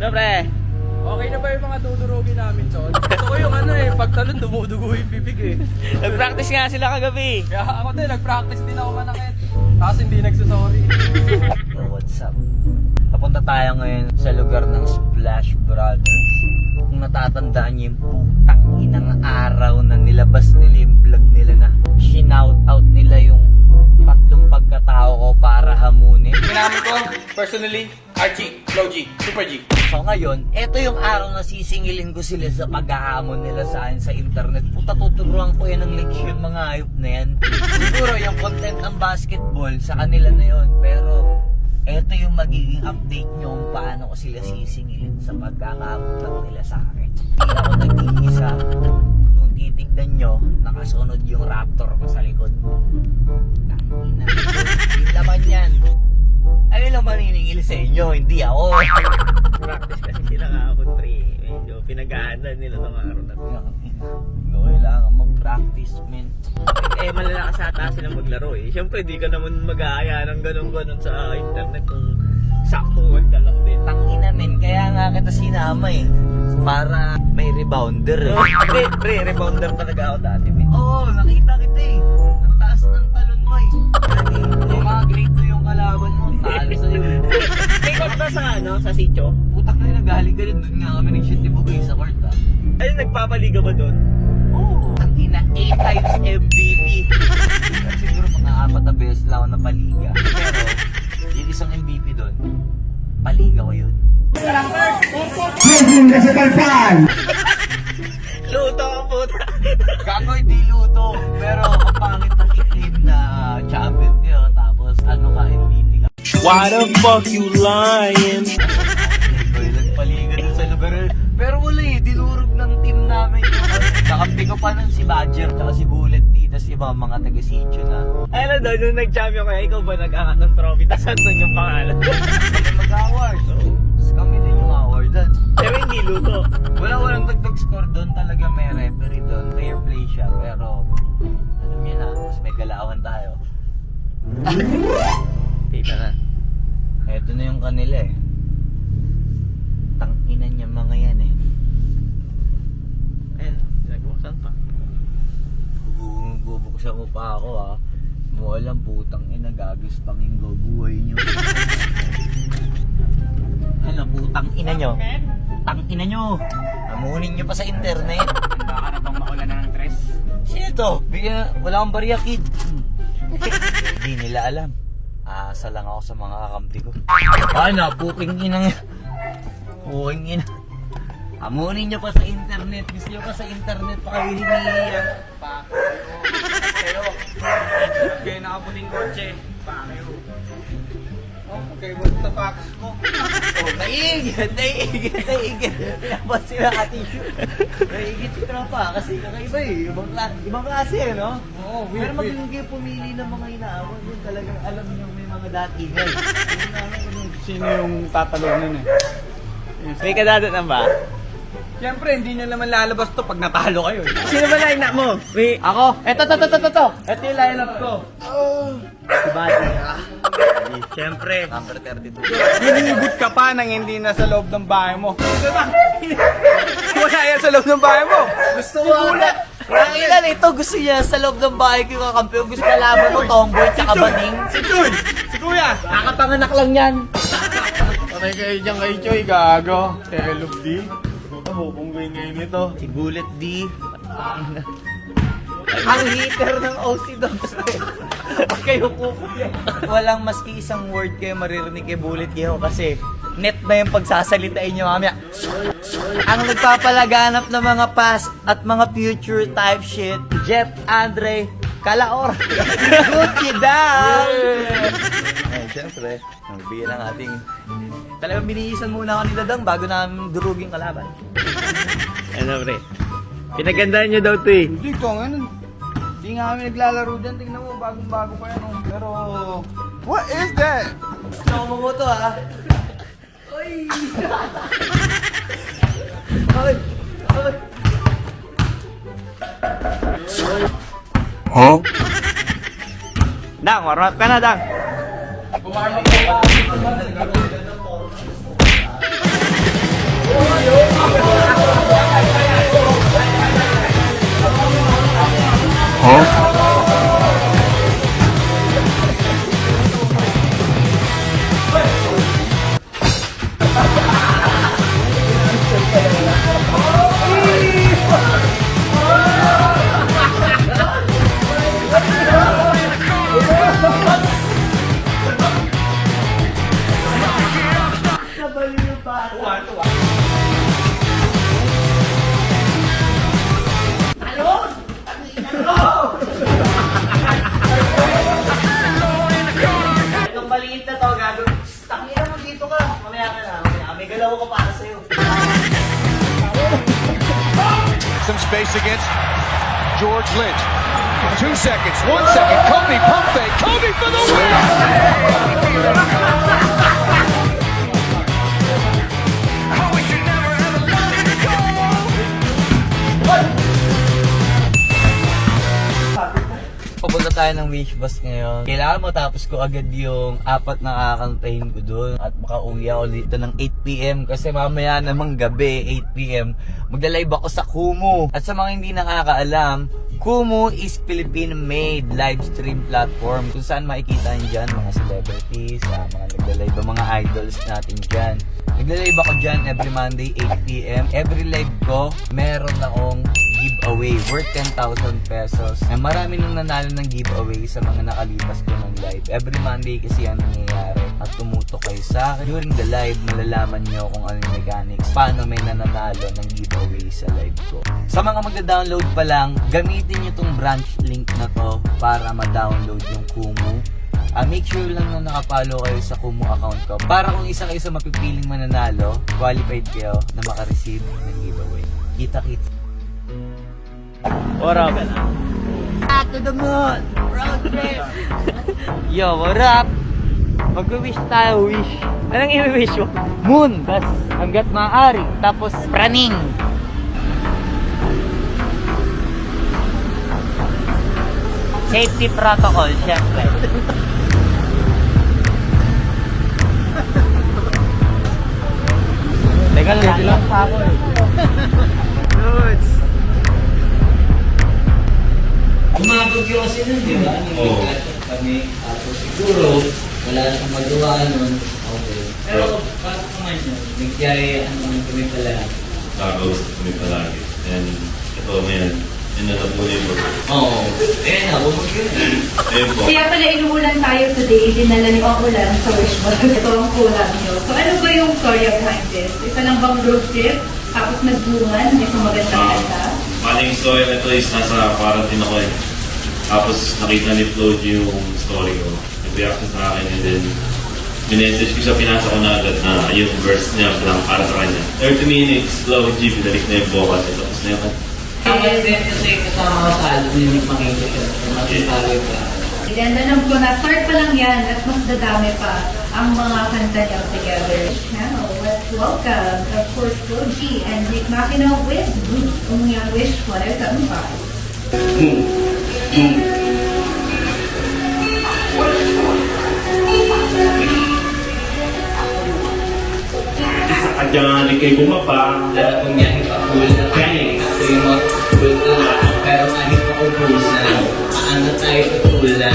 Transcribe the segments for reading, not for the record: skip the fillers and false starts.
Ano pre? Okay na ba yung mga dudurugin namin, Tol? Gusto ko yung ano pagtalon dumudugo yung bibig eh. Nag-practice nga sila kagabi. Kaya ako din, nag-practice din ako manakit. Tapos hindi nagsasorry. So what's up? Papunta tayo ngayon sa lugar ng Splash Brothers. Kung natatandaan niyo yung putang inang araw na nilabas nila yung vlog nila na shinout-out nila yung tatlong pagkatao ko para hamunin. Ginamit ko, personally, Archie, Low G, Super G. So ngayon, eto yung araw na sisingilin ko sila sa paghahamon nila sa akin sa internet. Puta, tuturuan ko yan ng leksyon, mga ayop na yan. Siguro yung content ng basketball sa kanila na yon, pero eto yung magiging update nyo kung paano ko sila sisingilin sa pagkakahamon nila sa akin. Hindi ako nag-iisa. Kung titignan nyo, nakasunod yung raptor ko sa likod. Tangina. Yung laman yan. Ayun lang maniningil sa inyo, hindi ako. Practice kasi sila kahapon pre. Medyo pinag-aanan nila ng araw na to. Hindi ko kailangan mag-practice, men. Eh malalakas ata silang maglaro eh. Siyempre di ka naman mag-aaya ng ganun-ganun sa internet kung saktuhan ka lang din. Tangina, men. Kaya nga kita sinama eh. Para may rebounder. Pre, rebounder talaga ako dati men. Oo, nakita kita eh. Ang taas ng talon mo eh. Yung mga grade 2 yung kalaban mo. Talo sa'yo. May court ba sa ano? Sa sitio? Putak na nagaling ka rin. Doon nga kami nag-shoot ni Bugay sa court ah. Ayun, nagpapaliga ba doon? Oo. Tangina, 8 times MVP. Siguro mga 4 na beses lang ako napaliga. Pero, yung isang MVP doon, paliga ko yun. Luto ang puta. Gago, hindi luto. Pero ang pangit na team na champion kayo. Tapos ano ka, MVP ka. Why the fuck you lying? Ikaw yung nagpaliga dun sa lugar. Pero wala eh, dinurog ng team namin. Nakampi ko pa ng si Badger tsaka si Bullet dito si mga taga-sitio na. Ano daw, nung nag-champion kaya ikaw ba nag-angat ng trophy? Tas andun yung pangalan? Kami mag-award. So, kami din yung awardan. Pero hindi luto. Walang dagdag score doon. Talaga may referee doon. Fair play siya. Pero, alam niyo na, mas may galawan tayo. Tita na. Eto na yung kanila eh. Tanginan niya mga yan eh. Ayun, nagbukasan pa. Bubuksan mo pa ako ah. Mo alam putang ina gagis panginggo buhay niyo. Ano putang ina nyo? Putang ina nyo. Amunin nyo pa sa internet. Baka na bang makulan na ng tres? Sino to? Wala akong bariya kid. Hindi nila alam. Asa lang ako sa mga kakampi ko. Ano? Puking inang... Puking ina. Amunin nyo pa sa internet. Gusto nyo pa sa internet pa kayo hinihiyan. Pero, gaya nakaputing kotse. Pakeo. Oh, okay, mo sa packs mo. Oh, naigit. Pinabas sila ka-tissue. Naigit si tropa kasi kakaiba eh. Ibang klase eh, no? Oo, Pero magaling kayo pumili ng mga inaawan. Yun talagang alam nyo may mga datingan. Sino yung tatalunan eh? May kadadatan ba? Siyempre, hindi nyo naman lalabas to pag natalo kayo eh. Sino ba line up mo? May... Ako? Eto. Ito yung lineup ko. Si Buddy. Siyempre. Number 32. Hinihigot ka pa nang hindi na sa loob ng bahay mo. Wala yan sa loob ng bahay mo. Gusto mo ulit. Ilan ito gusto niya sa loob ng bahay ko yung kakampi. Gusto kalaban mo tomboy tsaka baning. Si Chuy! Si Kuya! Nakapanganak lang yan. Patay kayo dyan kay Choy, gago. Telog D. Bubunggoy ngayon ito. Si Bullet D. Ang hitter ng OC doon. Huwag kayo kukuya. Walang maski isang word kayo maririnig kay Bullet Yeho kasi net na yung pagsasalitain nyo mamaya. Ang nagpapalaganap ng mga past at mga future type shit, Jeff Andre Calaor. Gucci down! Eh, siyempre, nagbigay ng ating... Talagang binihisan muna ako ni Dadang bago namin durugin kalaban. Ano pre? Pinagandaan nyo daw to eh. Hindi ko ngayon. Hindi nga kami naglalaro dyan. Tingnan mo, bagong-bago pa yan. Pero... What is that? Gusto mo to ha? Oy! Oy! Oy! Huh? Dang, warm up ka na, Dang. Bumarma ko pa. Tuwa. Itong maliit na to, gago. Takira mo dito ka. Mamaya ka na. May galaw ko para sa'yo. Some space against George Lynch. 2 seconds, 1 second. Kobe pump fake. Kobe for the win. Papunta tayo ng Wish Bus ngayon. Kailangan matapos ko agad yung 4 na kakantahin ko doon. At makauwi ako dito ng 8pm kasi mamaya namang gabi, 8pm, magla-live ako sa Kumu. At sa mga hindi nakakaalam, Kumu is Philippine-made live stream platform kung saan makikita nyo dyan mga celebrities, mga nagla-live, mga idols natin dyan. Nagla-live ako dyan every Monday, 8pm. Every live ko, meron akong giveaway worth 10,000 pesos. Marami nang nanalo ng giveaway sa mga nakalipas ko ng live. Every Monday kasi yan nangyayari. At tumutok kayo sa akin. During the live, malalaman nyo kung ano yung mechanics. Paano may nananalo ng giveaway sa live ko. Sa mga magda-download pa lang, gamitin nyo tong branch link na to para ma-download yung Kumu. Make sure lang na nakapollow kayo sa Kumu account ko para kung isa kayo sa mapipiling mananalo, qualified kayo na makareceive ng giveaway. Kita-kita. What up? Back to the moon! Road trip! Yo, what up? Mag-wish tayo, wish. Anong i-wish mo? Moon! Tas hanggat maaari. Tapos praning! Safety protocol, syempre. Teka lang pa ako eh. Dudes. Umabog yung kasi nun, di ba? Oo. Kami, tapos siguro, wala na kang magawa nun. Okay. Pero, bakit naman yun? Nagyari, kami pala. Tacos kami palagi. And ito ngayon, inalabunin ko. Oo. Eh, nabumog yun. Ayun po. Kaya pala inuulan tayo today, dinala ni Okulan sa Wish Bus. Ito ang kulang nyo. So ano ba yung story behind this? Isa lang bang road trip? Tapos nagbungan, may sumagandang kanta? Maling story na ito is nasa quarantine ako eh. Tapos nakita ni Flo G yung story ko. Nag-react siya sa akin and then minessage ko siya, pinasa ko na agad na yung verse niya lang para sa kanya. 30 minutes, Flo G, pinalik na yung vocal. Tapos na yung Tama din kasi kasama ko sa album yung makikita siya. Matitali pa. And alam ko na start pa lang yan at mas dadami pa ang mga kanta niya together. Now, let's welcome, of course, Flo G and Nick Makino with Umyang Wish 105. Kanya ni kay bumaba. Alam kong yan, ipa-cool na tayo. Ito yung mga cool na. Pero kahit pa-cool na, paano tayo cool na?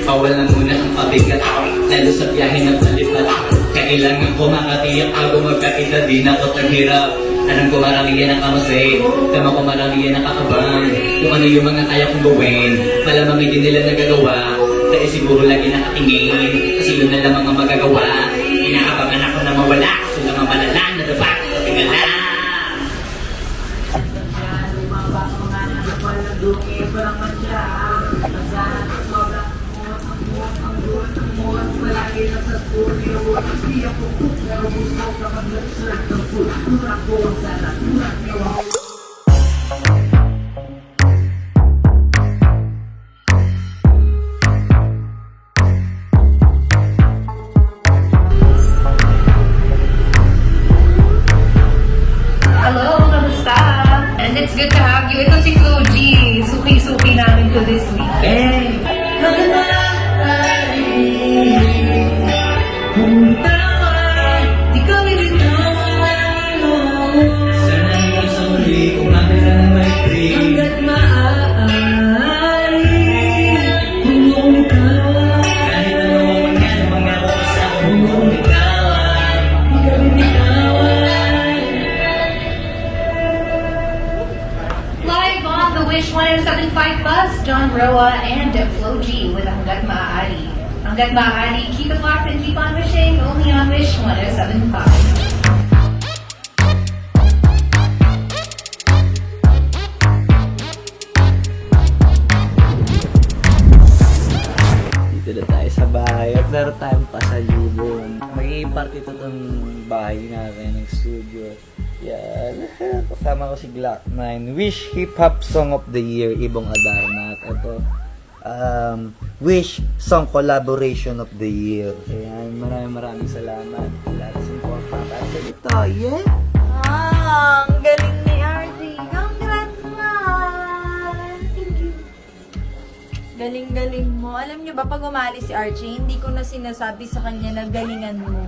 Bawal na muna ang pabigat. Lalo sa biyahe ng palipat. Kailangan ko makatiyak bago magkaita. Di na ako taghirap. Alam ko marami yan ang kamasay. Tama ko marami yan ang kakabang. Kung ano yung mga kaya kong gawin. Malamang hindi nila nagagawa. Kaya siguro lagi nakatingin. Kasi yun na lang mga magagawa. Inaabangan ako na mawala. Sila mga malala na dapat. Tingala! Hello, kamusta? And it's good to have you. Ito si Flo G. Suki-suki namin to this weekend. Sana hanggang sa muli, kumapit ka ng maitri. Hanggat maaari, humumitawa. Kahit anong mangyari, mangako ka sa akin, humumitawa. Di ka binitawan. Live on the Wish 107.5 bus, John Roa and Flo G with Hanggat Maaari. Hanggat Maaari, keep it locked and keep on wishing only on Wish 107.5. Yan. Kasama ko si Glock 9. Wish Hip Hop Song of the Year, Ibong Adarnat. Ito, Wish Song Collaboration of the Year. Ayan, maraming salamat. Lalasin ko ang papasa ito. Yeah! Ang galing ni RJ. Congrats, man! Thank you. Galing-galing mo. Alam niyo ba, pag umalis si RJ, hindi ko na sinasabi sa kanya na galingan mo.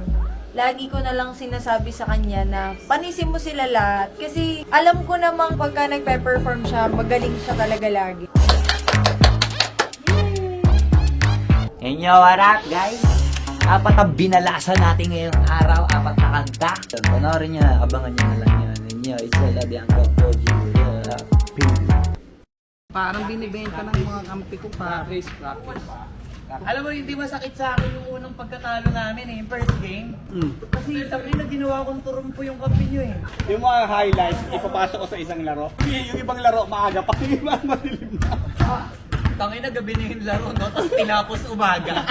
Lagi ko na lang sinasabi sa kanya na panisin mo sila lahat. Kasi alam ko namang pagka nagpe-perform siya, magaling siya talaga lagi. Enyo, what up, guys? Apat ang binalasan natin ngayong araw, apat na kanta. Panoorin nyo, abangan nyo na lang yun. Enyo, it's all love yung Koji. Parang binibenta ng mga kampi ko pa. Practice. Alam mo, hindi masakit sa akin yung unang pagkatalo namin yung first game. Kasi sabi na ginawa kong turumpo yung kampi nyo Yung mga highlights, ipapasok ko sa isang laro. Yung ibang laro, maaga pa. Yung ibang madilim na. Tangin na gabi na yung laro, no? Tapos tinapos umaga.